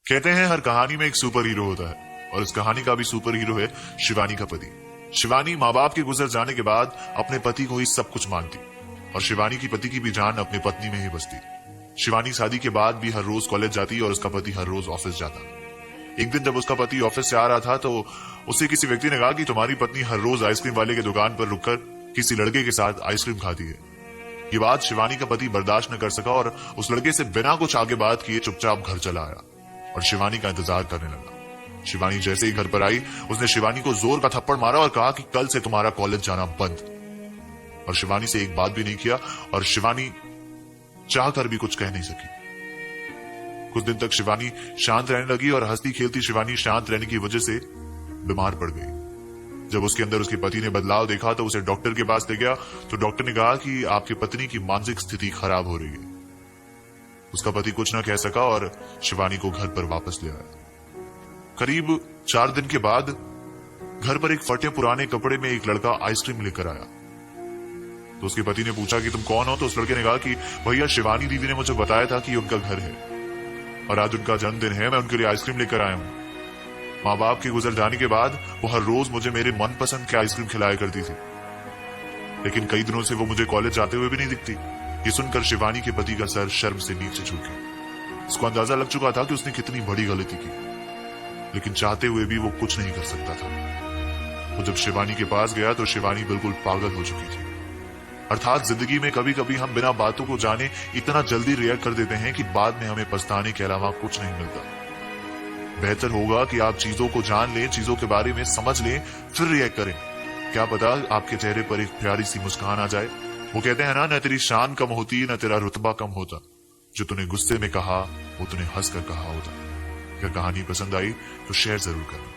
कहते हैं हर कहानी में एक सुपर हीरो होता है और इस कहानी का भी सुपर हीरो है शिवानी का पति। शिवानी माँ बाप के गुजर जाने के बाद अपने पति को ही सब कुछ मानती और शिवानी की पति की भी जान अपनी पत्नी में ही बसती। शिवानी शादी के बाद भी हर रोज कॉलेज जाती और उसका पति हर रोज ऑफिस जाता। एक दिन जब उसका पति ऑफिस से आ रहा था तो उसे किसी व्यक्ति ने कहा कि तुम्हारी पत्नी हर रोज आइसक्रीम वाले की दुकान पर रुककर किसी लड़के के साथ आइसक्रीम खाती है। ये बात शिवानी का पति बर्दाश्त न कर सका और उस लड़के से बिना कुछ आगे बात किए चुपचाप घर चला आया और शिवानी का इंतजार करने लगा। शिवानी जैसे ही घर पर आई उसने शिवानी को जोर का थप्पड़ मारा और कहा कि कल से तुम्हारा कॉलेज जाना बंद। और शिवानी से एक बात भी नहीं किया और शिवानी चाहकर भी कुछ कह नहीं सकी। कुछ दिन तक शिवानी शांत रहने लगी और हंसती खेलती शिवानी शांत रहने की वजह से बीमार पड़ गई। जब उसके अंदर उसके पति ने बदलाव देखा तो उसे डॉक्टर के पास ले गया तो डॉक्टर ने कहा कि आपकी पत्नी की मानसिक स्थिति खराब हो रही है। उसका पति कुछ न कह सका और शिवानी को घर पर वापस ले आया। करीब 4 दिन के बाद घर पर एक फटे पुराने कपड़े में एक लड़का आइसक्रीम लेकर आया। तो उसके पति ने पूछा कि तुम कौन हो? तो उस लड़के ने कहा कि भैया शिवानी दीदी ने मुझे बताया था कि उनका घर है और आज उनका जन्मदिन है, मैं उनके लिए आइसक्रीम लेकर आया हूं। माँ बाप के गुजर जाने के बाद वो हर रोज मुझे मेरे मनपसंद के आइसक्रीम खिलाया करती थी, लेकिन कई दिनों से वो मुझे कॉलेज जाते हुए भी नहीं दिखती। ये सुनकर शिवानी के पति का सर शर्म से नीचे झुक गया। उसको अंदाजा लग चुका था कि उसने कितनी बड़ी गलती की, लेकिन चाहते हुए भी वो कुछ नहीं कर सकता था। वो जब शिवानी के पास गया तो शिवानी बिल्कुल पागल हो चुकी थी। अर्थात जिंदगी में कभी कभी हम बिना बातों को जाने इतना जल्दी रिएक्ट कर देते हैं कि बाद में हमें पछताने के अलावा कुछ नहीं मिलता। बेहतर होगा कि आप चीजों को जान लें, चीजों के बारे में समझ लें, फिर रिएक्ट करें। क्या पता आपके चेहरे पर एक प्यारी सी मुस्कान आ जाए। वो कहते हैं ना तेरी शान कम होती न तेरा रुतबा कम होता, जो तूने गुस्से में कहा वो तूने हंस कर कहा होता। अगर कहानी पसंद आई तो शेयर जरूर करना।